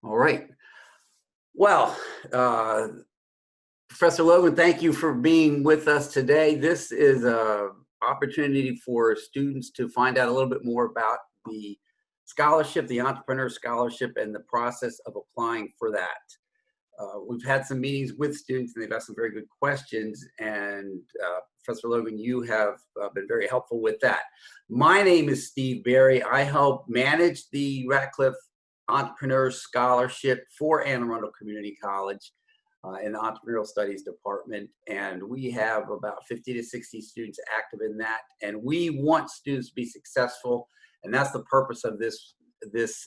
All right. Well, Professor Logan, thank you for being with us today. This is an opportunity for students to find out a little bit more about the scholarship, the Entrepreneur Scholarship, and the process of applying for that. We've had some meetings with students, and they've asked some very good questions. And Professor Logan, you have been very helpful with that. My name is Steve Berry. I help manage the Ratcliffe Entrepreneur Scholarship for Arundel Community College in the Entrepreneurial Studies Department. And we have about 50 to 60 students active in that. And we want students to be successful. And that's the purpose of this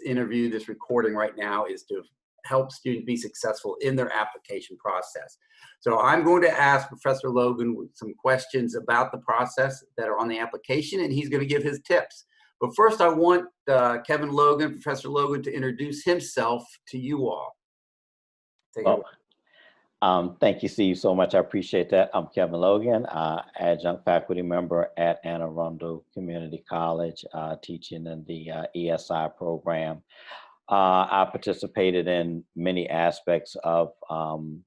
interview, this recording right now, is to help students be successful in their application process. So I'm going to ask Professor Logan some questions about the process that are on the application, and he's going to give his tips. But first, I want Kevin Logan, Professor Logan, to introduce himself to you all. Take it away. Thank you, Steve, so much. I appreciate that. I'm Kevin Logan, adjunct faculty member at Arundel Community College, teaching in the ESI program. I participated in many aspects of the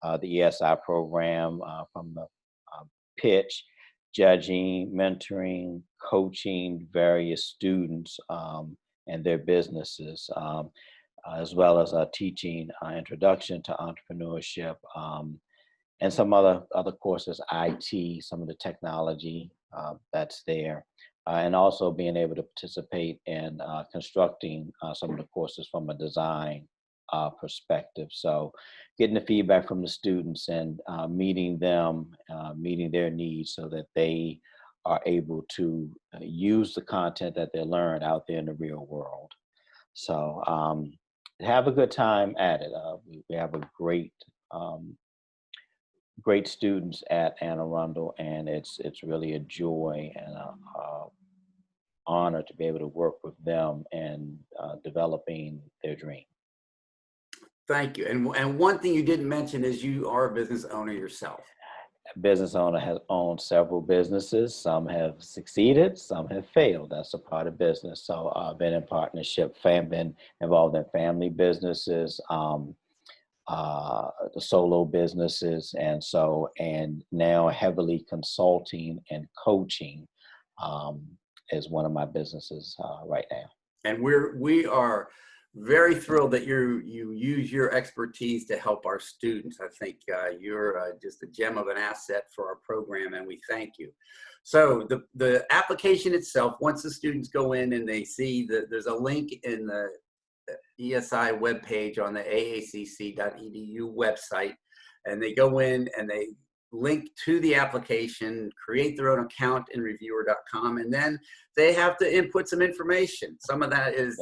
ESI program, from the pitch, judging, mentoring, coaching various students and their businesses, as well as teaching introduction to entrepreneurship, and some other courses, IT, some of the technology that's there. And also being able to participate in constructing some of the courses from a design perspective. So getting the feedback from the students and meeting them, meeting their needs so that they are able to use the content that they learned out there in the real world. So have a good time at it. We have a great students at Anne Arundel, and it's really a joy and a honor to be able to work with them and developing their dream. Thank you. And one thing you didn't mention is you are a business owner yourself. A business owner has owned several businesses. Some have succeeded, some have failed. That's a part of business. So I've been in partnership, been involved in family businesses, the solo businesses, and now heavily consulting and coaching is one of my businesses right now. And we are very thrilled that you use your expertise to help our students. I think you're just a gem of an asset for our program, and we thank you. So the application itself, once the students go in and they see that there's a link in the ESI webpage on the AACC.edu website, and they go in and they link to the application, create their own account in reviewer.com, and then they have to input some information. Some of that is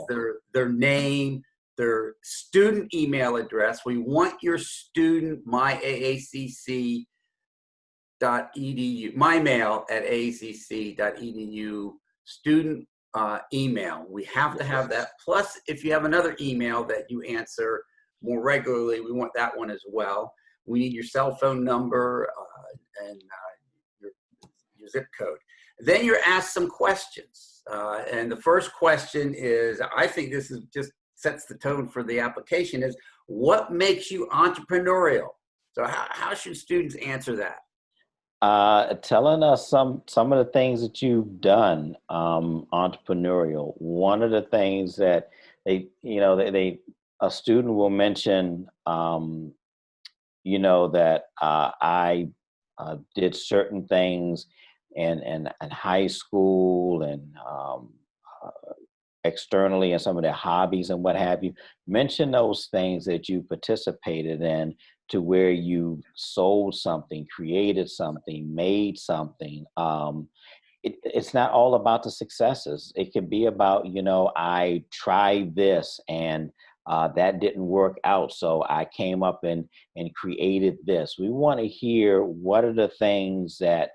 their name, their student email address. We want your student myAACC.edu, mymail@aacc.edu student email. We have to have that. Plus, if you have another email that you answer more regularly, we want that one as well. We need your cell phone number and your zip code. Then you're asked some questions. And the first question is, I think this is just sets the tone for the application, is what makes you entrepreneurial? So how should students answer that? Telling us some of the things that you've done entrepreneurial. One of the things that a student will mention, that I did certain things in high school and externally and some of their hobbies and what have you. Mention those things that you participated in to where you sold something, created something, made something. It's not all about the successes. It can be about, I tried this and that didn't work out, so I came up and created this. We want to hear what are the things that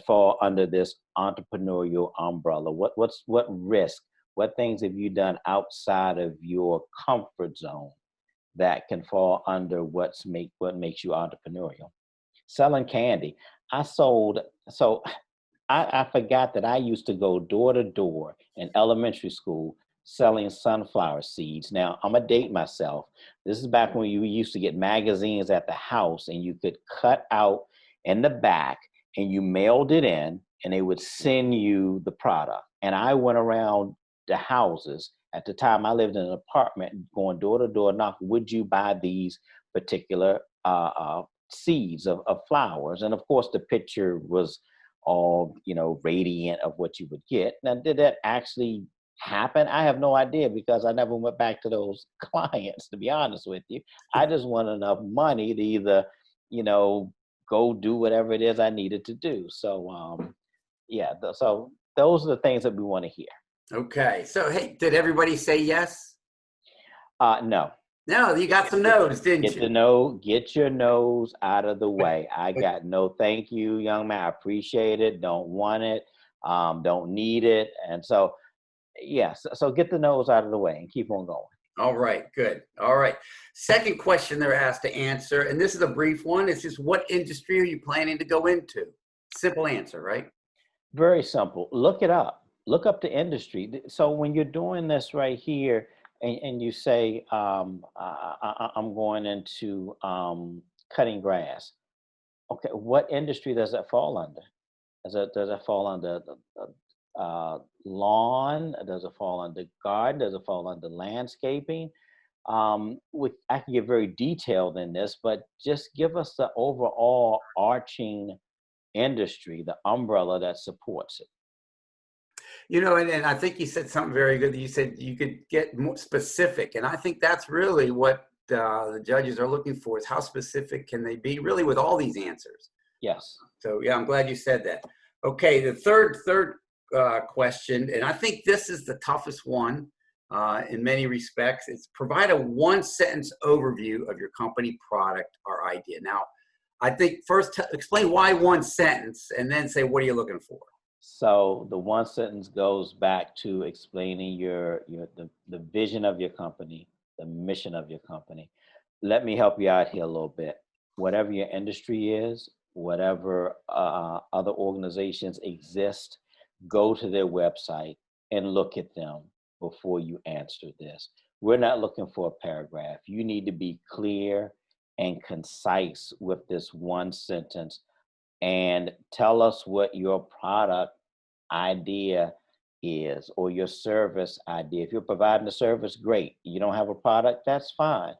fall under this entrepreneurial umbrella. What risk? What things have you done outside of your comfort zone that can fall under what makes you entrepreneurial? Selling candy. I forgot that I used to go door to door in elementary school selling sunflower seeds. Now, I'm gonna date myself. This is back when you used to get magazines at the house and you could cut out in the back and you mailed it in and they would send you the product. And I went around the houses. At the time, I lived in an apartment going door to door, knock, would you buy these particular seeds of flowers? And of course, the picture was all, radiant of what you would get. Now, did that actually happen? I have no idea because I never went back to those clients, to be honest with you. I just want enough money to either, go do whatever it is I needed to do. So, so those are the things that we want to hear. Okay. So, hey, did everybody say yes? No. No, you got some no's, didn't you? Get your nose out of the way. I got no thank you, young man. I appreciate it. Don't want it. Don't need it. And so, yes. So get the nose out of the way and keep on going. All right, good. All right. Second question they're asked to answer, and this is a brief one. It's just, what industry are you planning to go into? Simple answer, right? Very simple. Look it up. Look up the industry. So when you're doing this right here, and you say, I'm going into cutting grass. Okay, what industry does that fall under? Does it fall under lawn? Does it fall under garden? Does it fall under landscaping? I can get very detailed in this, but just give us the overall arching industry, the umbrella that supports it. And I think you said something very good. You said you could get more specific. And I think that's really what the judges are looking for, is how specific can they be really with all these answers? Yes. So, yeah, I'm glad you said that. Okay, the third question, and I think this is the toughest one in many respects. It's provide a one-sentence overview of your company, product, or idea. Now, I think first explain why one sentence and then say, what are you looking for? So the one sentence goes back to explaining the vision of your company, the mission of your company. Let me help you out here a little bit. Whatever your industry is, whatever other organizations exist, go to their website and look at them before you answer this. We're not looking for a paragraph. You need to be clear and concise with this one sentence and tell us what your product idea is or your service idea. If you're providing a service, great. You don't have a product, that's fine.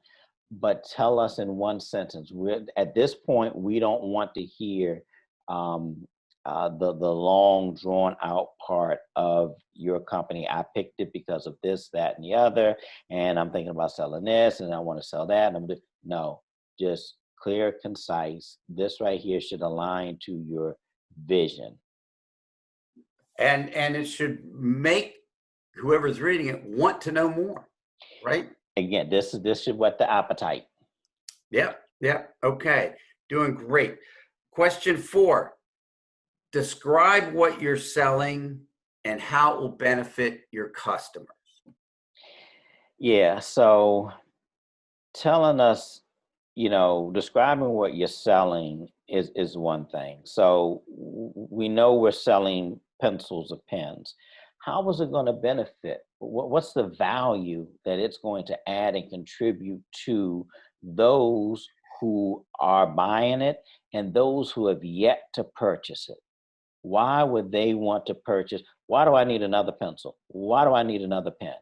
But tell us in one sentence. At this point, we don't want to hear the long drawn out part of your company. I picked it because of this, that, and the other, and I'm thinking about selling this, and I want to sell that. No, just clear, concise. This right here should align to your vision. And it should make whoever's reading it want to know more, right? Again, this should whet the appetite. Yep. Okay, doing great. Question 4, describe what you're selling and how it will benefit your customers. Yeah, so telling us, describing what you're selling is one thing. So we know we're selling pencils or pens. How is it going to benefit? What's the value that it's going to add and contribute to those who are buying it and those who have yet to purchase it? Why would they want to purchase? Why do I need another pencil? Why do I need another pen?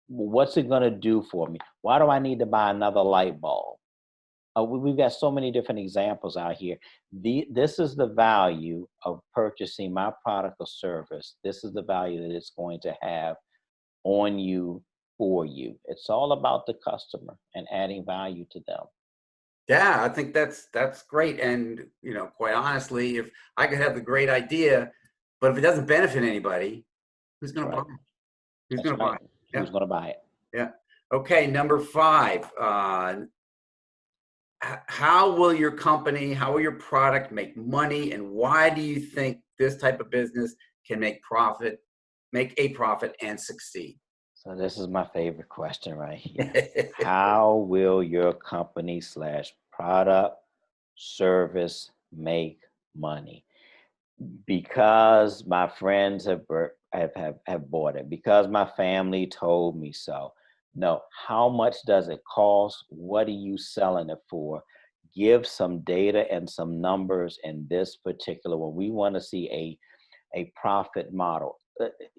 What's it going to do for me? Why do I need to buy another light bulb? We've got so many different examples out here. This is the value of purchasing my product or service. This is the value that it's going to have on you, for you. It's all about the customer and adding value to them. Yeah, I think that's great. And, quite honestly, if I could have the great idea, but if it doesn't benefit anybody, who's going to buy it? Who's going to buy it? Who's going to buy it? Yeah. Okay, number 5. How will your company, how will your product make money, and why do you think this type of business can make a profit and succeed? So this is my favorite question right here. How will your company / product, service make money? Because my friends have have bought it because my family told me so. No, how much does it cost? What are you selling it for? Give some data and some numbers in this particular one. We want to see a profit model.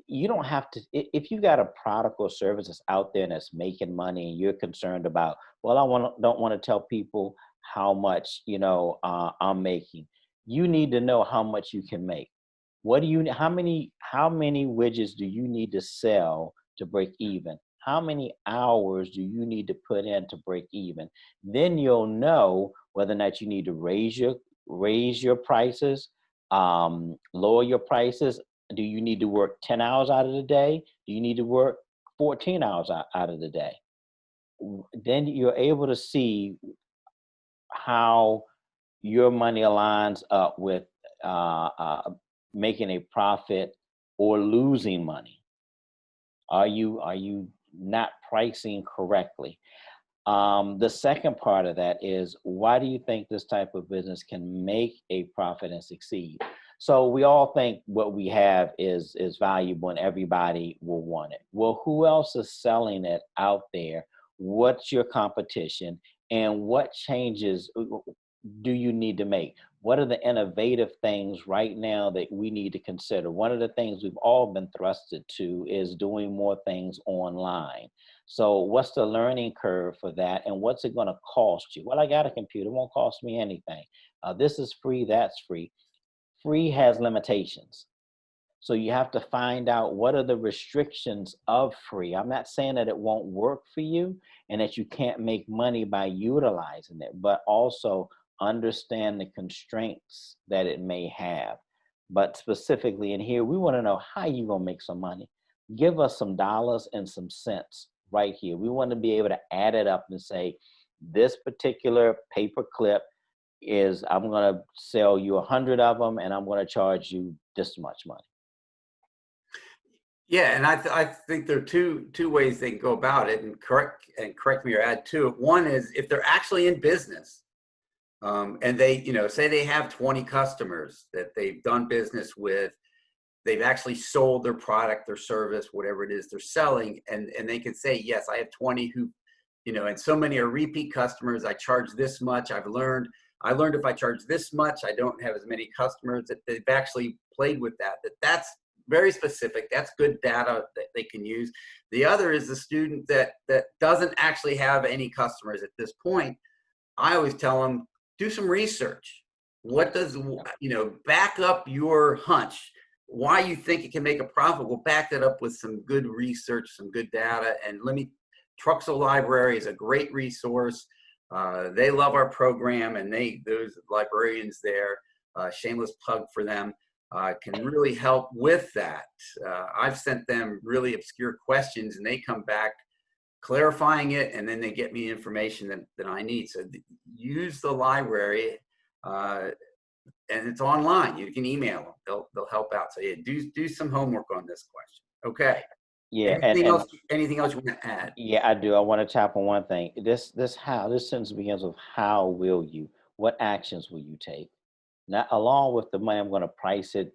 You don't have to, if you got a product or service that's out there and that's making money and you're concerned about, well, don't want to tell people how much, I'm making. You need to know how much you can make. How many widgets do you need to sell to break even? How many hours do you need to put in to break even? Then you'll know whether or not you need to raise your prices, lower your prices. Do you need to work 10 hours out of the day? Do you need to work 14 hours out of the day? Then you're able to see how your money aligns up with making a profit or losing money. Are you not pricing correctly? The second part of that is, why do you think this type of business can make a profit and succeed? So we all think what we have is valuable and everybody will want it. Well, who else is selling it out there? What's your competition? And what changes do you need to make? What are the innovative things right now that we need to consider? One of the things we've all been thrusted to is doing more things online. So what's the learning curve for that? And what's it going to cost you? Well, I got a computer. It won't cost me anything. This is free. That's free. Free has limitations. So you have to find out what are the restrictions of free. I'm not saying that it won't work for you and that you can't make money by utilizing it, but also understand the constraints that it may have. But specifically in here, we want to know how you're going to make some money. Give us some dollars and some cents right here. We want to be able to add it up and say, this particular paper clip is, I'm going to sell you 100 of them and I'm going to charge you this much money. Yeah, and I think there are two ways they can go about it, and correct me or add to it. One is if they're actually in business, and they, say they have 20 customers that they've done business with, they've actually sold their product, their service, whatever it is they're selling, and they can say, yes, I have 20 who, and so many are repeat customers. I charge this much. I learned if I charge this much, I don't have as many customers. That they've actually played with that's very specific. That's good data that they can use. The other is the student that doesn't actually have any customers at this point. I always tell them, do some research. What does, back up your hunch. Why you think it can make a profit, we'll back that up with some good research, some good data. And Truxell Library is a great resource. They love our program, and those librarians there, shameless plug for them, can really help with that. I've sent them really obscure questions and they come back clarifying it, and then they get me information that I need. So use the library, and it's online. You can email them. They'll help out. So yeah, do some homework on this question. Okay. Yeah. Anything else you want to add? Yeah, I do. I want to tap on one thing. This sentence begins with, how will you? What actions will you take? Not along with the money, I'm going to price it,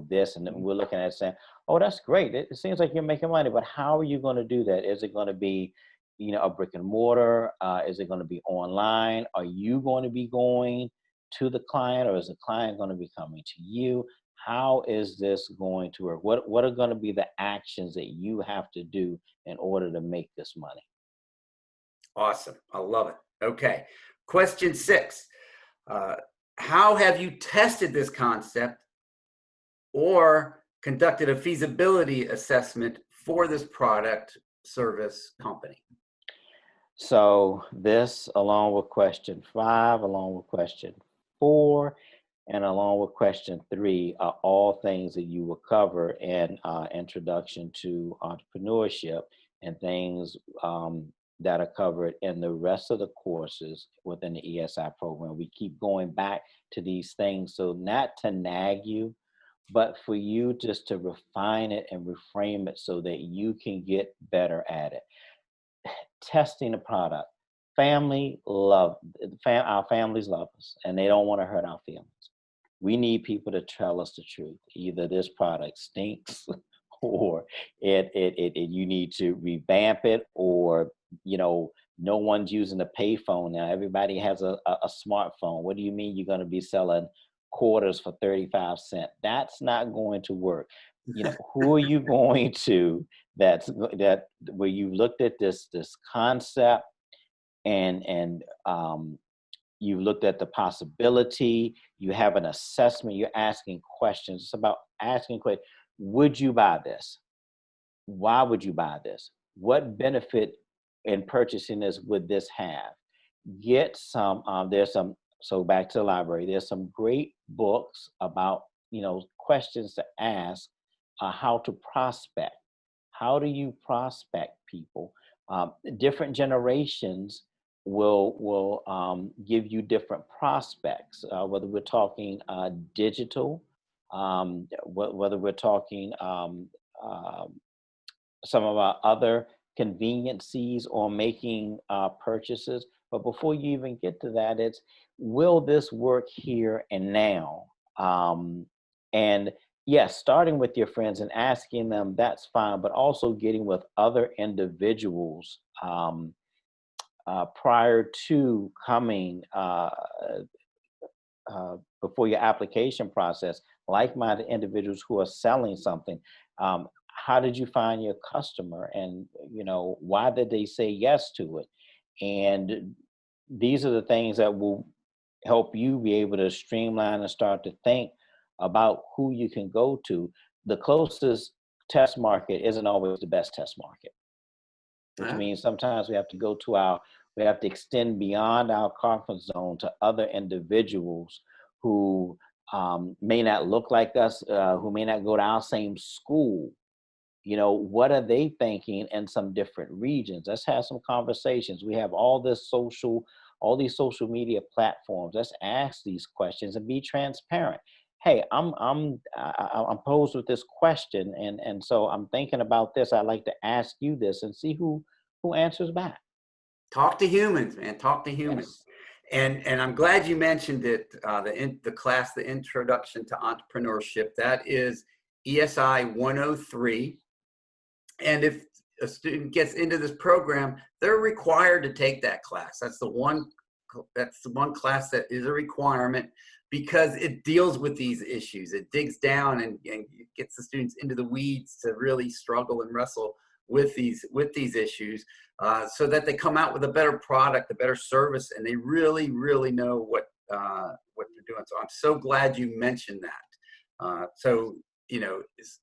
this, and then we're looking at it saying, oh, that's great. It seems like you're making money, but how are you going to do that? Is it going to be, a brick and mortar? Is it going to be online? Are you going to be going to the client, or is the client going to be coming to you? How is this going to work? What are going to be the actions that you have to do in order to make this money? Awesome. I love it. Okay. Question 6. How have you tested this concept or conducted a feasibility assessment for this product, service, company? So this, along with question 5, along with question 4, and along with question 3, are all things that you will cover in Introduction to Entrepreneurship, and things that are covered in the rest of the courses within the ESI program. We keep going back to these things, so not to nag you, but for you just to refine it and reframe it so that you can get better at it. Testing the product. Our families love us, and they don't want to hurt our feelings. We need people to tell us the truth. Either this product stinks You need to revamp it, or, no one's using a payphone now. Everybody has a smartphone. What do you mean you're going to be selling quarters for 35 cents? That's not going to work. Who are you going to that where you looked at this concept, and you've looked at the possibility, you have an assessment, you're asking questions. It's about asking questions. Would you buy this? Why would you buy this? What benefit in purchasing this would this have? Get some, so back to the library, there's some great books about, questions to ask, how to prospect. How do you prospect people? Different generations will give you different prospects, whether we're talking digital, whether we're talking some of our other conveniencies or making purchases. But before you even get to that, it's, will this work here and now? And yes, starting with your friends and asking them, that's fine, but also getting with other individuals prior to coming before your application process, like-minded individuals who are selling something. How did you find your customer, and why did they say yes to it? And these are the things that will help you be able to streamline and start to think about who you can go to. The closest test market isn't always the best test market, which means sometimes we have to extend beyond our comfort zone to other individuals who may not look like us, who may not go to our same school. What are they thinking in some different regions? Let's have some conversations. We have all these social media platforms. Let's ask these questions and be transparent. Hey, I'm posed with this question, and so I'm thinking about this. I'd like to ask you this, and see who answers back. Talk to humans, man. Talk to humans. Yes. And I'm glad you mentioned it. The class, the Introduction to Entrepreneurship, that is ESI 103. And if a student gets into this program, they're required to take that class. That's the one class that is a requirement, because it deals with these issues. It digs down and gets the students into the weeds to really struggle and wrestle with these issues, so that they come out with a better product, a better service, and they really, really know what they're doing. So I'm so glad you mentioned that. So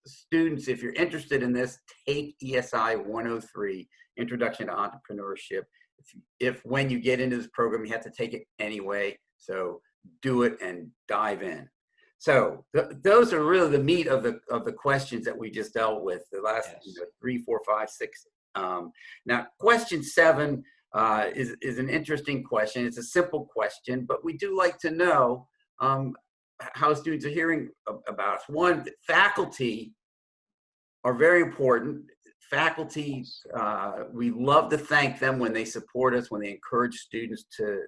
students, if you're interested in this, take ESI 103, Introduction to Entrepreneurship. If when you get into this program, you have to take it anyway. So do it and dive in. So those are really the meat of the questions that we just dealt with, the last 3, 4, 5, 6. Now, question 7 is an interesting question. It's a simple question, but we do like to know how students are hearing about us. One, faculty are very important. Faculty, we love to thank them when they support us, when they encourage students to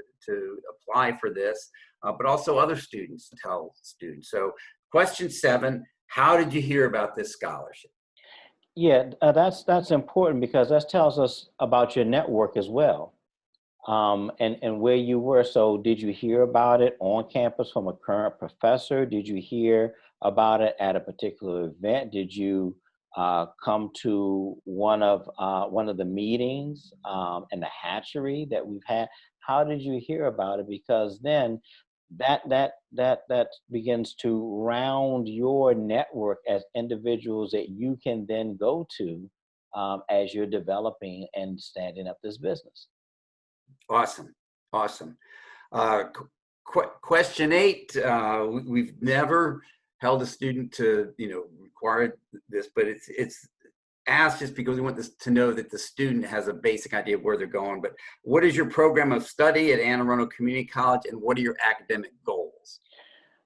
apply for this, but also other students tell students. So question 7, how did you hear about this scholarship? Yeah, that's important, because that tells us about your network as well. And where you were. So did you hear about it on campus from a current professor? Did you hear about it at a particular event? Did you come to one of the meetings in the hatchery that we've had? How did you hear about it? Because then that begins to round your network as individuals that you can then go to as you're developing and standing up this business. Awesome. Question 8, we've never held a student to require this, but it's asked just because we want this to know that the student has a basic idea of where they're going. But what is your program of study at Arundel Community College, and what are your academic goals?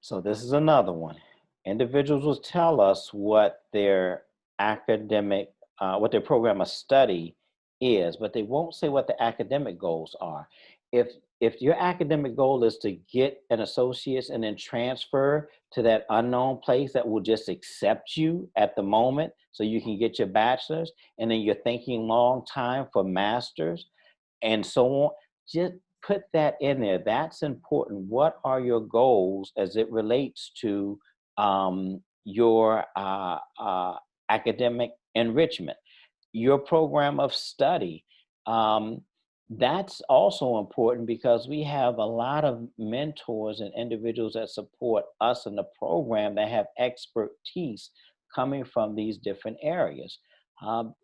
So this is another one. Individuals will tell us what their what their program of study is, but they won't say what the academic goals are. If your academic goal is to get an associate's and then transfer to that unknown place that will just accept you at the moment so you can get your bachelor's, and then you're thinking long time for master's and so on. Just put that in there. That's important. What are your goals as it relates to your academic enrichment, your program of study? That's also important because we have a lot of mentors and individuals that support us in the program that have expertise coming from these different areas.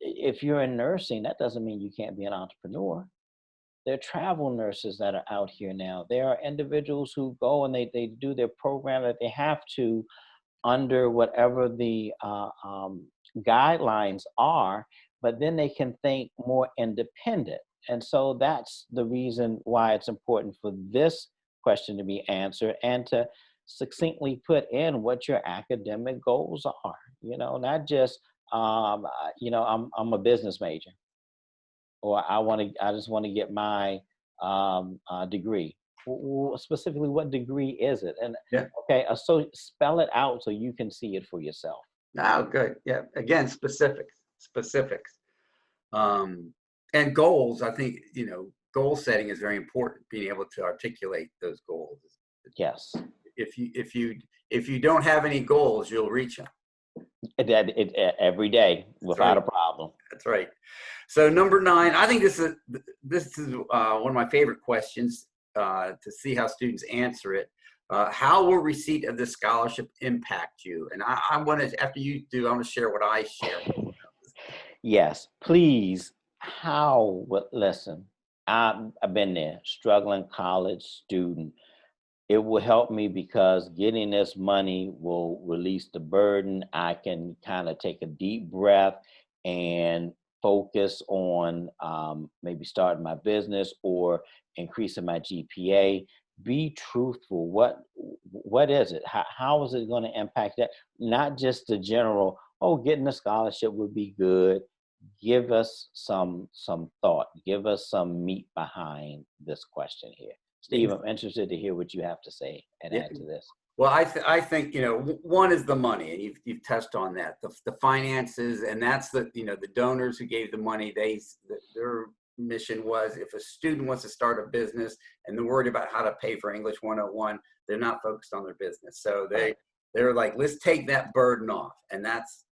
If you're in nursing, that doesn't mean you can't be an entrepreneur. There are travel nurses that are out here now. There are individuals who go and they do their program that they have to under whatever the guidelines are, but then they can think more independent. And so that's the reason why it's important for this question to be answered and to succinctly put in what your academic goals are. Not just I'm a business major, or I just want to get my degree. Specifically, what degree is it? And Yeah. okay, so spell it out so you can see it for yourself. Oh, good. Yeah. Again, specifics. And goals. I think, goal setting is very important. Being able to articulate those goals. Yes. If you don't have any goals, you'll reach them. Every day without a problem. That's right. So number 9, I think this is one of my favorite questions to see how students answer it. How will receipt of this scholarship impact you? And I want to, after you do, I want to share what I share. Yes, please. Listen, I've been there, struggling college student. It will help me because getting this money will release the burden. I can kind of take a deep breath and focus on maybe starting my business or increasing my GPA. Be truthful. What is it? How is it going to impact that? Not just the general, getting a scholarship would be good. Give us some thought. Give us some meat behind this question here. Steve, I'm interested to hear what you have to say and add to this. Well, I think, one is the money, and you've touched on that, the finances, and that's the donors who gave the money. Their mission was, if a student wants to start a business and they're worried about how to pay for English 101, they're not focused on their business. So they're like, let's take that burden off, and that's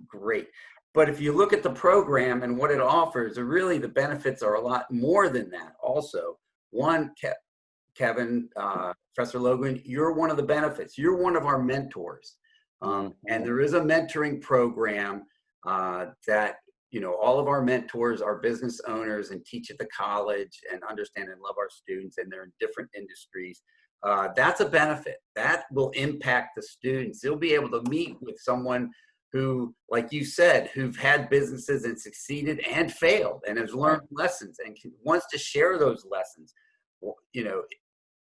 great. But if you look at the program and what it offers, really the benefits are a lot more than that. Also, one, Kevin, Professor Logan, you're one of the benefits. You're one of our mentors. And there is a mentoring program that, all of our mentors are business owners and teach at the college and understand and love our students, and they're in different industries. That's a benefit. That will impact the students. They'll be able to meet with someone who, like you said, who've had businesses and succeeded and failed and has learned lessons and wants to share those lessons.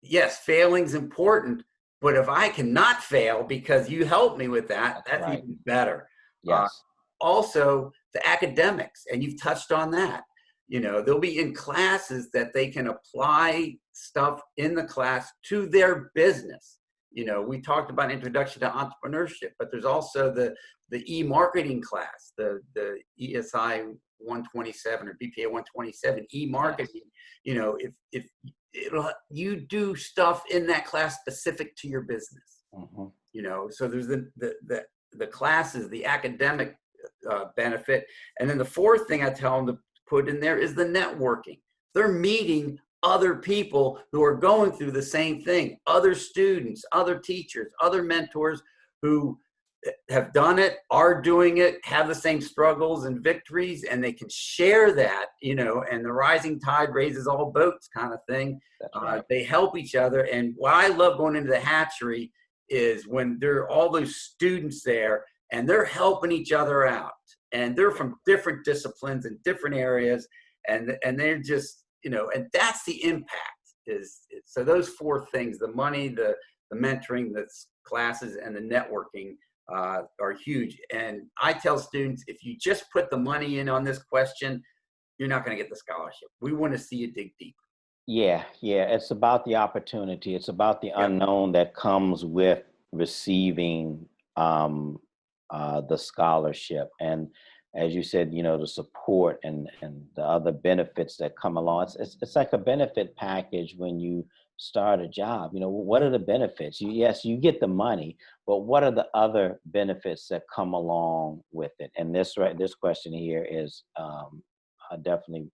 Yes, failing's important, but if I cannot fail because you helped me with that's right. Even better. Yes. Also, the academics, and you've touched on that. They'll be in classes that they can apply stuff in the class to their business. We talked about introduction to entrepreneurship, but there's also the e-marketing class, the ESI 127 or BPA 127 e-marketing. Yes. If you do stuff in that class specific to your business. So there's the classes, the academic benefit, and then the fourth thing I tell them to put in there is the networking. They're meeting other people who are going through the same thing, other students, other teachers, other mentors who have done it, are doing it, have the same struggles and victories, and they can share that, and the rising tide raises all boats kind of thing. Right. They help each other. And what I love going into the hatchery is when there are all those students there and they're helping each other out, and they're from different disciplines and different areas, and they're just, and that's the impact. So those four things: the money, the mentoring, the classes, and the networking are huge. And I tell students, if you just put the money in on this question, you're not going to get the scholarship. We want to see you dig deeper. Yeah, yeah. It's about the opportunity. It's about the Yep. unknown that comes with receiving um, the scholarship, and as you said, the support and the other benefits that come along. It's like a benefit package when you start a job. What are the benefits? Yes, you get the money, but what are the other benefits that come along with it? And this question here is definitely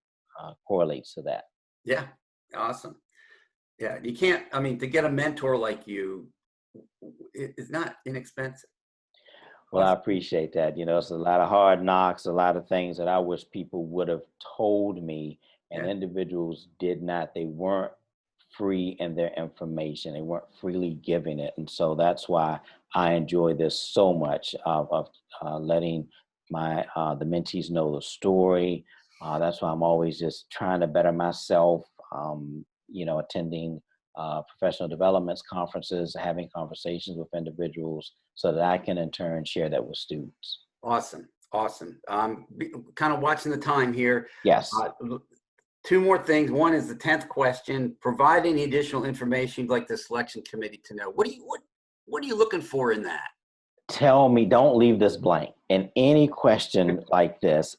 correlates to that. Yeah. Awesome. Yeah. You can't, I mean, to get a mentor like you, it's not inexpensive. Well, I Awesome. appreciate that. It's a lot of hard knocks, a lot of things that I wish people would have told me, and Yeah. individuals did not. They weren't free in their information. They weren't freely giving it. And so that's why I enjoy this so much of letting the mentees know the story. That's why I'm always just trying to better myself, attending professional developments conferences, having conversations with individuals so that I can in turn share that with students. Awesome. Awesome. Kind of watching the time here. Yes. Two more things. One is the 10th question. Provide any additional information you'd like the selection committee to know. What are you looking for in that? Tell me, don't leave this blank. In any question like this,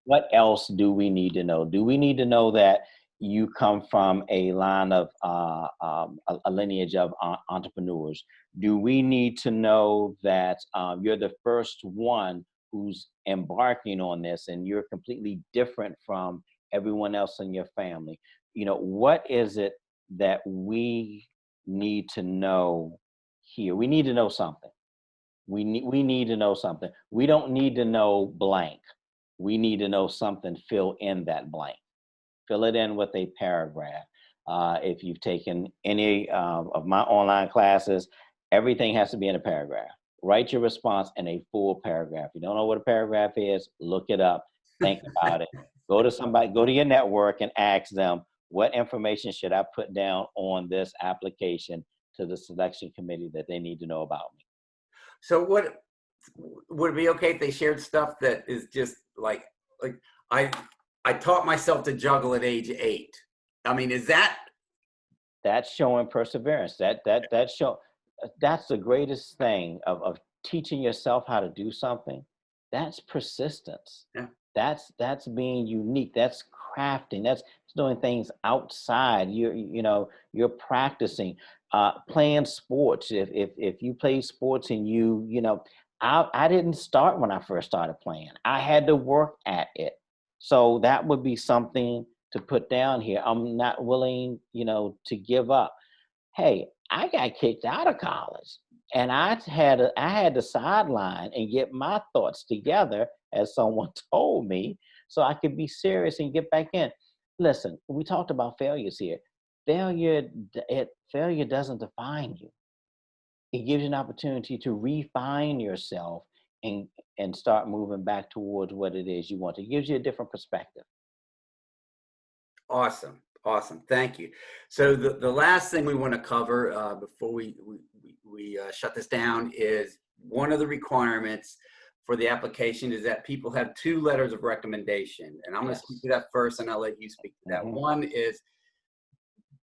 what else do we need to know? Do we need to know that you come from a line of a lineage of entrepreneurs? Do we need to know that you're the first one who's embarking on this and you're completely different from everyone else in your family? What is it that we need to know here? We need to know something. We need to know something. We don't need to know blank. We need to know something. Fill in that blank. Fill it in with a paragraph. If you've taken any of my online classes, everything has to be in a paragraph. Write your response in a full paragraph. You don't know what a paragraph is? Look it up. Think about it. Go to somebody. Go to your network and ask them, what information should I put down on this application to the selection committee that they need to know about me? So what would it be okay if they shared stuff that is just like I I taught myself to juggle at age 8. I mean, is that That's showing perseverance. That's the greatest thing of teaching yourself how to do something. That's persistence. yeah, That's being unique. That's crafting. That's doing things outside. You're practicing, playing sports. If you play sports and I didn't start when I first started playing. I had to work at it. So that would be something to put down here. I'm not willing, to give up. Hey, I got kicked out of college and I had to sideline and get my thoughts together as someone told me so I could be serious and get back in. Listen, we talked about failures here. Failure doesn't define you. It gives you an opportunity to refine yourself and start moving back towards what it is you want. It gives you a different perspective. awesome. Awesome. Thank you. So the last thing we want to cover before we shut this down is one of the requirements for the application is that people have 2 letters of recommendation. And I'm going to speak Yes. to that first, and I'll let you speak to that. Mhm. One is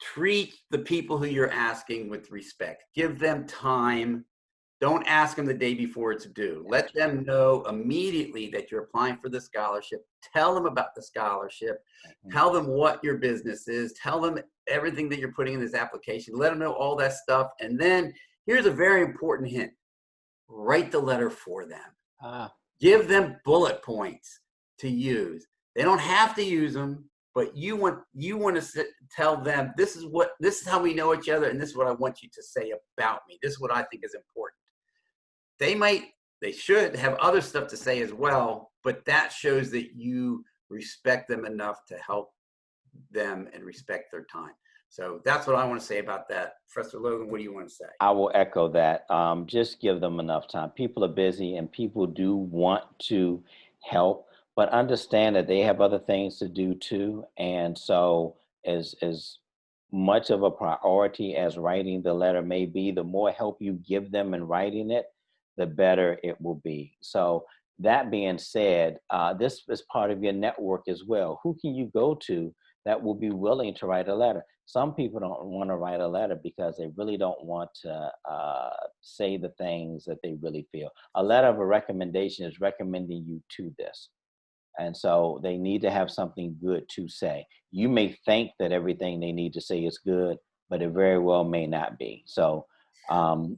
treat the people who you're asking with respect. Give them time. Don't ask them the day before it's due. Let them know immediately that you're applying for the scholarship. Tell them about the scholarship. Mhm. Tell them what your business is. Tell them everything that you're putting in this application. Let them know all that stuff. And then here's a very important hint. Write the letter for them. Ah, Give them bullet points to use. They don't have to use them, but you want to tell them this is how we know each other, and this is what I want you to say about me. This is what I think is important. They should have other stuff to say as well, but that shows that you respect them enough to help them and respect their time. So that's what I want to say about that. Professor Logan, what do you want to say? I will echo that. Just give them enough time. People are busy and people do want to help, but understand that they have other things to do too. And so, as much of a priority as writing the letter may be, the more help you give them in writing it, the better it will be. So, that being said, this is part of your network as well. Who can you go to that will be willing to write a letter. Some people don't want to write a letter because they really don't want to say the things that they really feel. A letter of a recommendation is recommending you to this. And so they need to have something good to say. You may think that everything they need to say is good, but it very well may not be. So um,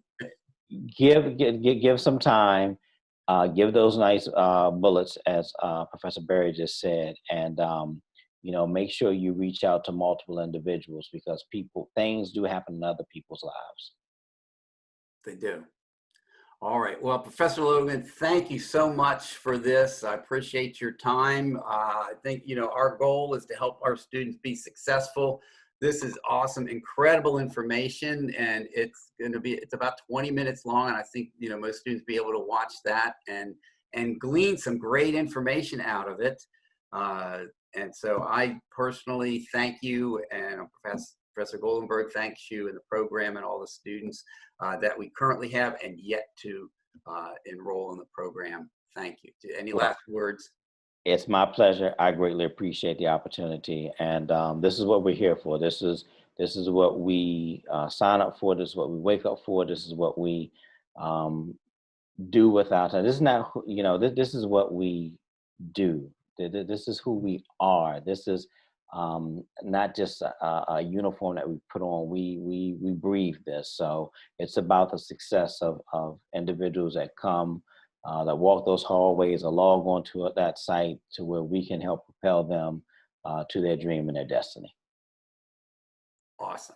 give some time, give those nice bullets, as Professor Berry just said, and make sure you reach out to multiple individuals, because things do happen in other people's lives. They do. All right. Well, Professor Logan, thank you so much for this. I appreciate your time. I think, our goal is to help our students be successful. This is awesome, incredible information, and it's about 20 minutes long. And I think, most students be able to watch that and glean some great information out of it. And so I personally thank you, and Professor Goldenberg thanks you and the program and all the students that we currently have and yet to enroll in the program. Thank you. Any last words? It's my pleasure. I greatly appreciate the opportunity, and this is what we're here for. This is what we sign up for. This is what we wake up for. This is what we do without. This is not, this is what we do. This is who we are. This is not just a uniform that we put on. We breathe this. So it's about the success of individuals that come, that walk those hallways or log on to that site, to where we can help propel them to their dream and their destiny. Awesome.